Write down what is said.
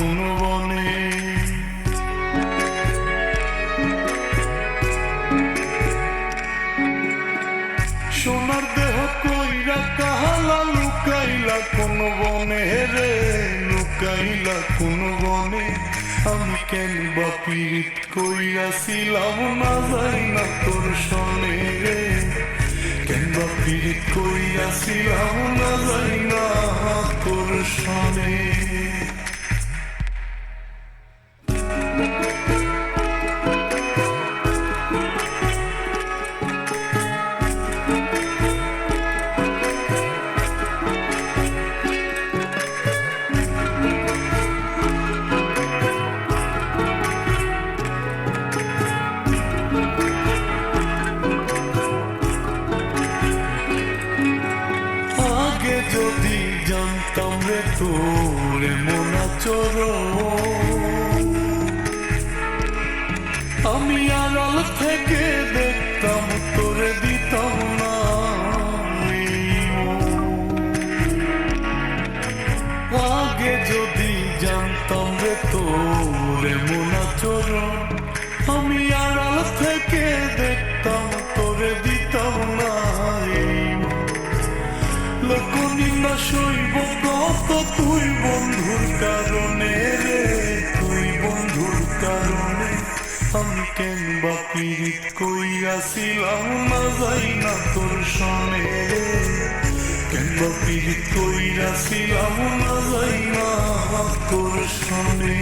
কোন বনে। সোনার দেহ কইরা কাহালা লুকাইলা কোন বনে রে, লুকাইলা কোন বনে। আমি কেন বা পীড়িত কইরাছিলাম না যাই না তোর সনে রে, কেন বা পীড়িত কইরাছিলাম না যাই না তোর সনে। যদি জানতাম রে তোর এমন আচরণ, আমি আড়াল থেকে দেখতাম তোরে দিতাম না আগে। যদি জানতাম রে তোর এমন আচরণ, আমি আড়াল থেকে দেখতাম তোরে দিতাম না। লোকনিন্দা সইব কত তুই বন্ধুর কারণে রে, তুই বন্ধুর কারণে। আমি কেন বা পীড়িত কইরাছিলাম না যাই না তোর সনে, কেন বা পীড়িত কইরাছিলাম না যাই না তোর সনে।